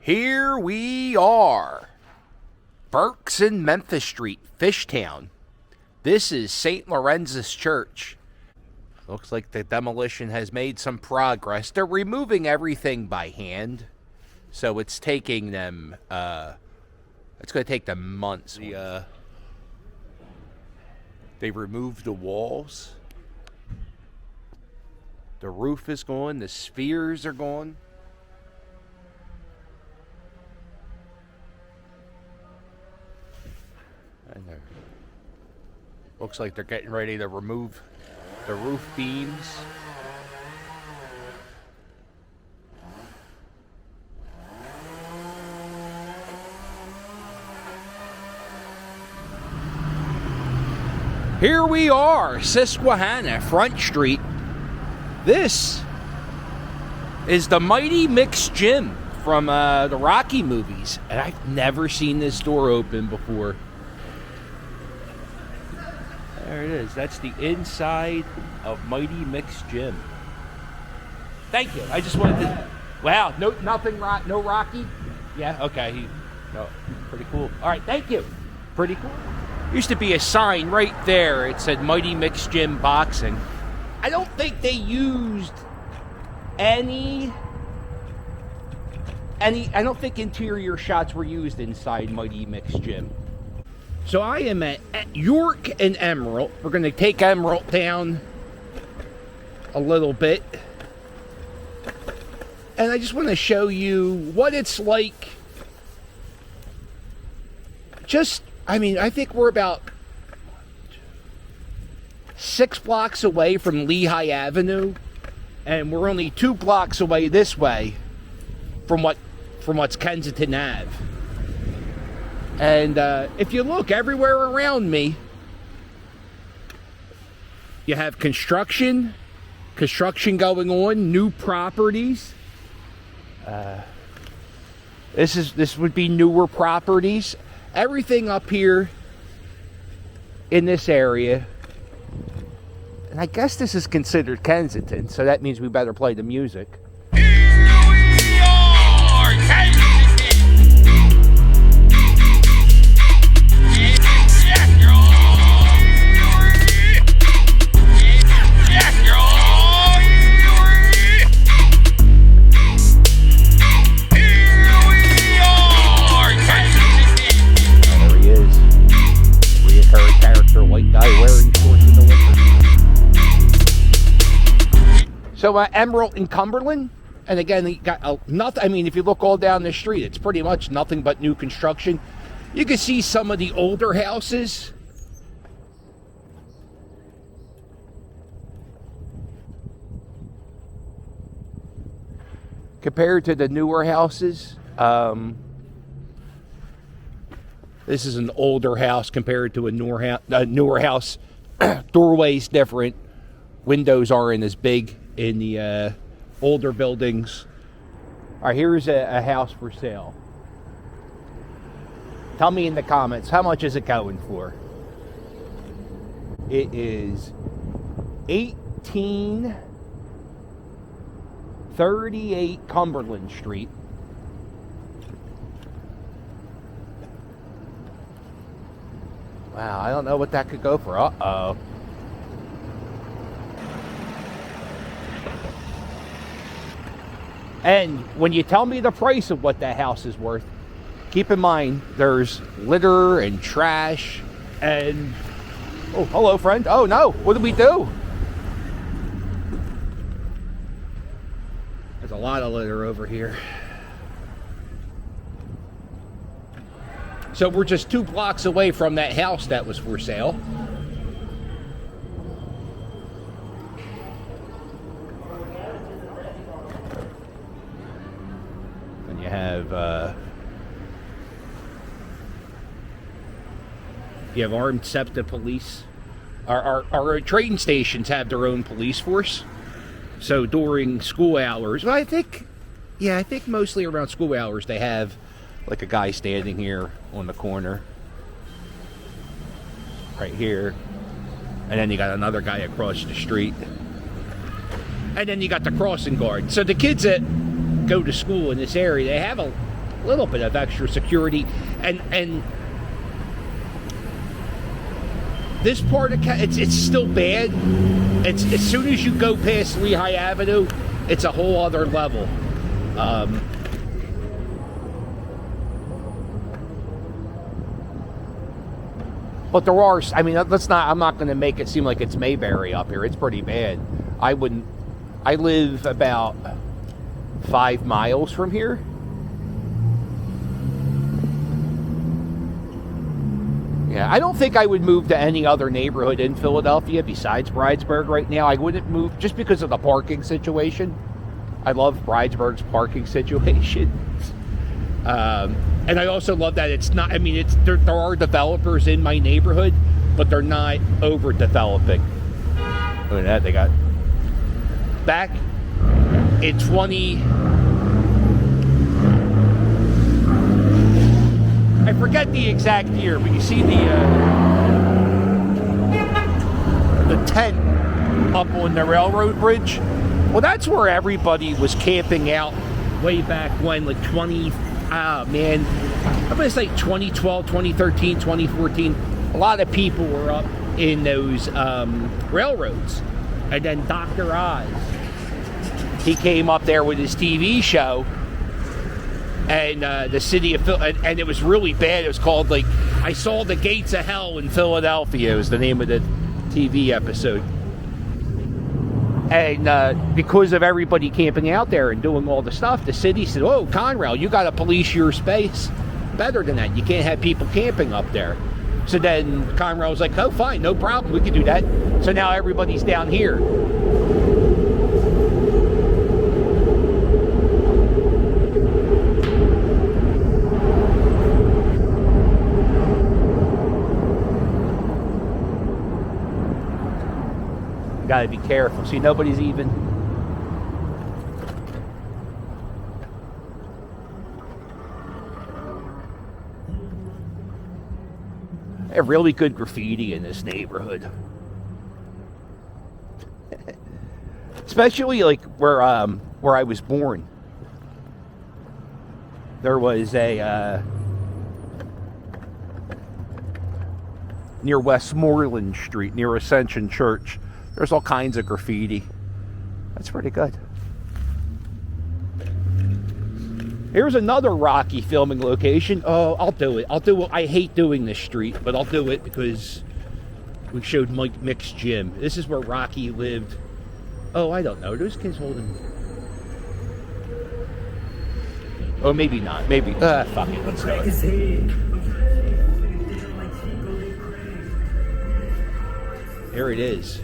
Here we are. Burke's and Memphis Street, Fishtown. This is St. Lorenz's Church. Looks like the demolition has made some progress. They're removing everything by hand. So it's taking them, it's going to take them months. They removed the walls. The roof is gone. The spheres are gone. And looks like they're getting ready to remove the roof beams. Here we are, Susquehanna, Front Street. This is the Mighty Mix Gym from the Rocky movies. And I've never seen this door open before. There it is. That's the inside of Mighty Mix Gym. Thank you. I just wanted to... Wow, no Rocky? Yeah, okay. Pretty cool. All right, thank you. Pretty cool. Used to be a sign right there. It said Mighty Mix Gym Boxing. I don't think they used I don't think interior shots were used inside Mighty Mix Gym. So I am at York and Emerald. We're going to take Emerald down a little bit. And I just want to show you what it's like. I think we're about 6 blocks away from Lehigh Avenue. And we're only 2 blocks away this way from what's Kensington Ave. And if you look everywhere around me, you have construction going on, new properties. This would be newer properties. Everything up here in this area. And I guess this is considered Kensington, so that means we better play the music. So Emerald and Cumberland, and again, you got nothing. I mean, if you look all down the street, it's pretty much nothing but new construction. You can see some of the older houses. Compared to the newer houses. This is an older house compared to a newer house. Doorway's different. Windows aren't as big in the older buildings. All right, here's a house for sale. Tell me in the comments, how much is it going for? It is $1838 Cumberland Street. Wow, I don't know what that could go for. Uh-oh. And when you tell me the price of what that house is worth, keep in mind there's litter and trash and... Oh, hello, friend. Oh, no. What did we do? There's a lot of litter over here. So we're just 2 blocks away from that house that was for sale. And you have armed SEPTA police. Our train stations have their own police force. So during school hours, well, I think mostly around school hours they have like a guy standing here on the corner right here, and then you got another guy across the street, and then you got the crossing guard. So the kids that go to school in this area, they have little bit of extra security, and this part of it's still bad. It's as soon as you go past Lehigh Avenue, it's a whole other level. But there are, I mean, I'm not going to make it seem like it's Mayberry up here. It's pretty bad. I live about 5 miles from here. Yeah, I don't think I would move to any other neighborhood in Philadelphia besides Bridesburg right now. I wouldn't move just because of the parking situation. I love Bridesburg's parking situation. And I also love that it's not, I mean, there are developers in my neighborhood, but they're not overdeveloping. Look at that, they got back in 20, I forget the exact year, but you see the tent up on the railroad bridge. Well, that's where everybody was camping out way back when, like I'm going to say 2012, 2013, 2014. A lot of people were up in those railroads. And then Dr. Oz, he came up there with his TV show. And the city of Philadelphia, and it was really bad. It was called, like, I Saw the Gates of Hell in Philadelphia was the name of the TV episode. And because of everybody camping out there and doing all the stuff, the city said, oh, Conrail, you got to police your space better than that. You can't have people camping up there. So then Conrail was like, oh, fine, no problem. We can do that. So now everybody's down here. Gotta be careful. See, nobody's even. They have really good graffiti in this neighborhood. Especially like where I was born. There was a near Westmoreland Street, near Ascension Church. There's all kinds of graffiti. That's pretty good. Here's another Rocky filming location. Oh, I'll do it. I hate doing this street, but I'll do it because we showed Mick's gym. This is where Rocky lived. Oh, I don't know. Are those kids holding? Oh, maybe not. Maybe. Fuck it. Let's do it. There it is.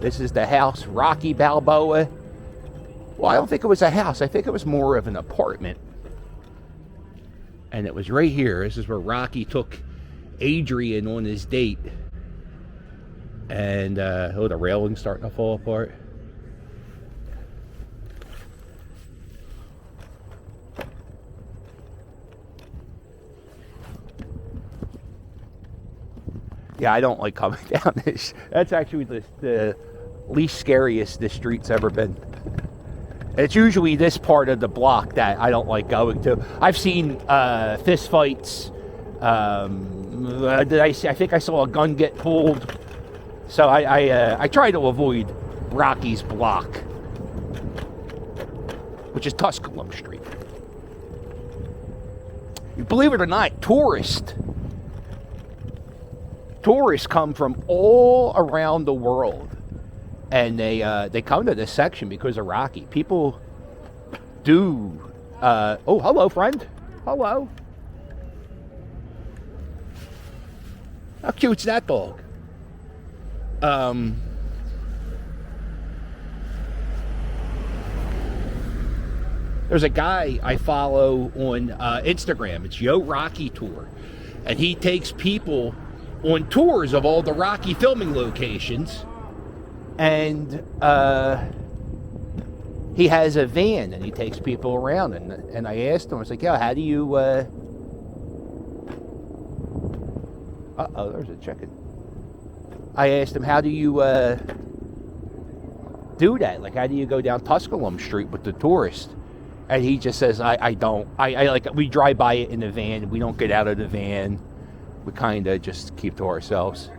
This is the house, Rocky Balboa. Well, I don't think it was a house. I think it was more of an apartment. And it was right here. This is where Rocky took Adrian on his date. And, oh, the railing's starting to fall apart. Yeah, I don't like coming down this. That's actually the least scariest this street's ever been. It's usually this part of the block that I don't like going to. I've seen fist fights. I think I saw a gun get pulled. So I try to avoid Rocky's block, which is Tusculum Street. Believe it or not, tourists come from all around the world, and they come to this section because of Rocky. People do. Oh, hello, friend. Hello. How cute's that dog? There's a guy I follow on Instagram. It's Yo Rocky Tour, and he takes people on tours of all the Rocky filming locations, and he has a van and he takes people around, and I asked him, I was like, yeah, how do you there's a chicken. I asked him, how do you do that? Like, how do you go down Tusculum Street with the tourist? And he just says, I don't. I like, we drive by it in the van. We don't get out of the van. We kind of just keep to ourselves.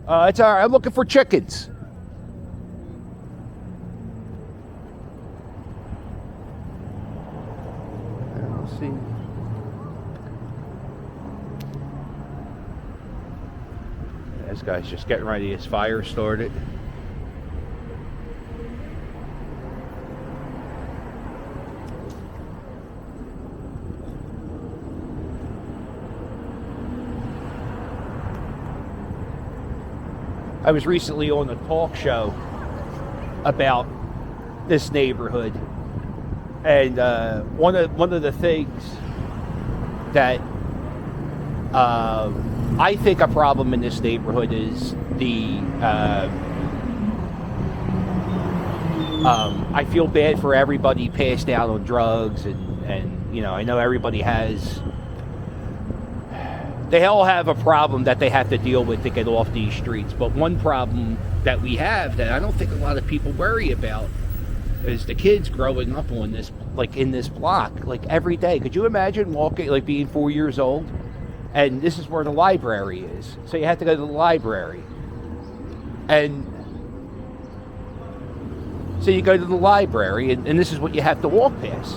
It's all right. I'm looking for chickens. Let's see. This guy's just getting ready. His fire started. I was recently on a talk show about this neighborhood, and one of the things that I think a problem in this neighborhood is the I feel bad for everybody passed out on drugs, and you know, I know everybody has. They all have a problem that they have to deal with to get off these streets. But one problem that we have that I don't think a lot of people worry about is the kids growing up on this, like in this block, like every day. Could you imagine walking, like being 4 years old? And this is where the library is. So you have to go to the library. And so you go to the library, and this is what you have to walk past.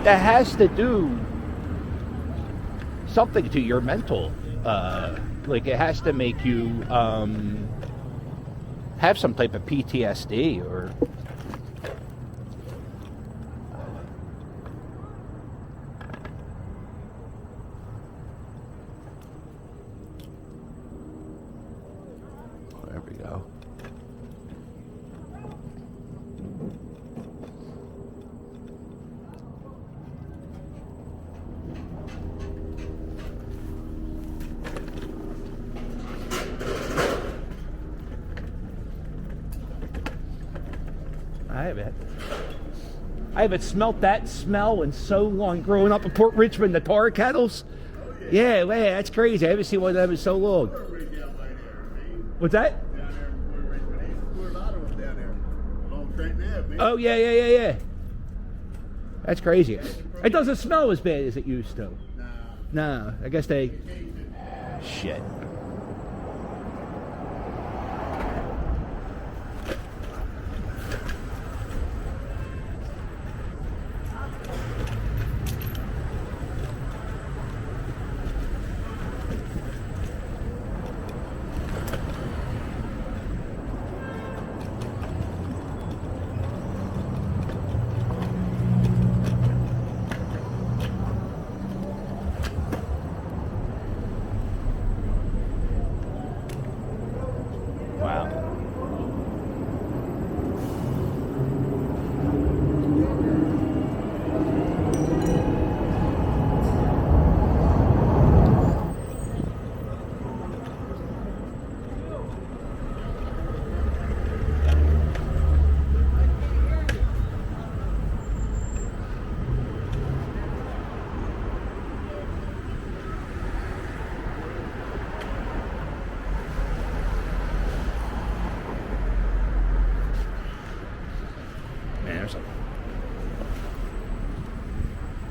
That has to do something to your mental, like it has to make you have some type of PTSD or there we go. I haven't smelt that smell in so long. Growing up in Port Richmond, the tar kettles. Yeah, man, that's crazy. I haven't seen one of them in so long. What's that? Oh, yeah. That's crazy. It doesn't smell as bad as it used to. No, I guess they... Shit.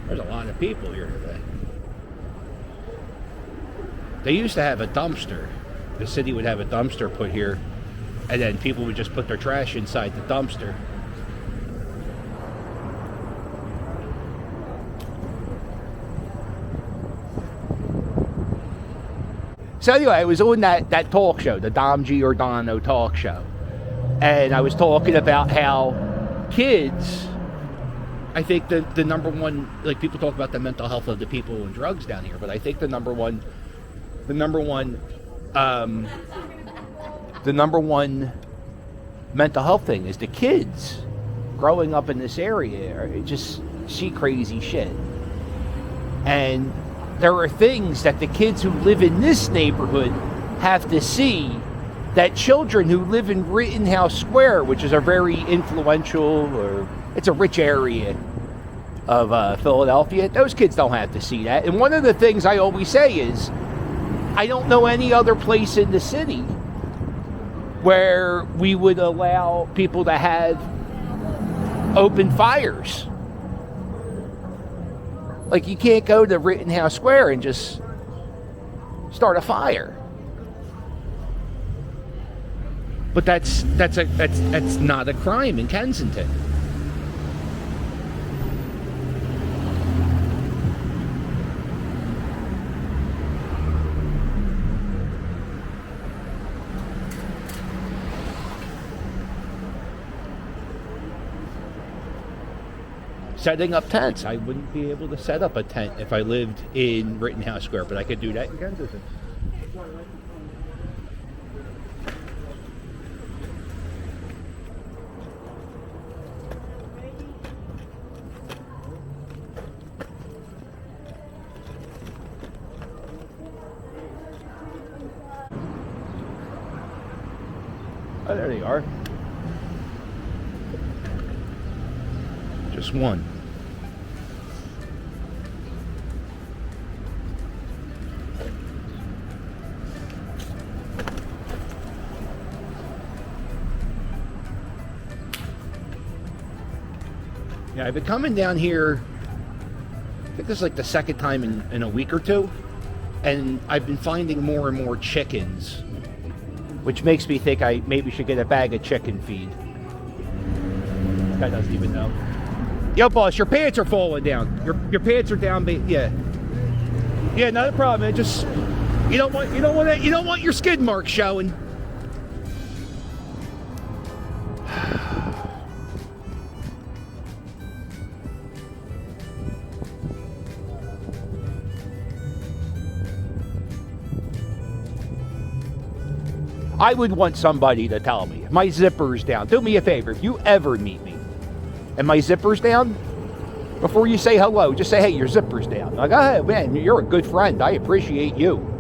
There's a lot of people here today. They used to have a dumpster. The city would have a dumpster put here, and then people would just put their trash inside the dumpster. So anyway, I was on that talk show, the Dom Giordano talk show, and I was talking about how kids, I think the number one, like people talk about the mental health of the people and drugs down here, but I think the number one mental health thing is the kids growing up in this area just see crazy shit. And there are things that the kids who live in this neighborhood have to see that children who live in Rittenhouse Square, which is a very influential, or it's a rich area of Philadelphia, those kids don't have to see that. And one of the things I always say is, I don't know any other place in the city where we would allow people to have open fires. Like, you can't go to Rittenhouse Square and just start a fire. But that's not a crime in Kensington. Setting up tents. I wouldn't be able to set up a tent if I lived in Rittenhouse Square, but I could do that in Kensington. Oh, there they are. Just one. Yeah, I've been coming down here, I think this is like the second time in a week or two, and I've been finding more and more chickens, which makes me think I maybe should get a bag of chicken feed. This guy doesn't even know. Yo, boss, your pants are falling down. Your pants are down, yeah. Yeah, not a problem, man. Just you don't want your skid marks showing. I would want somebody to tell me if my zipper's down. Do me a favor, if you ever meet me and my zipper's down, before you say hello, just say, hey, your zipper's down. Like, oh, man, you're a good friend. I appreciate you.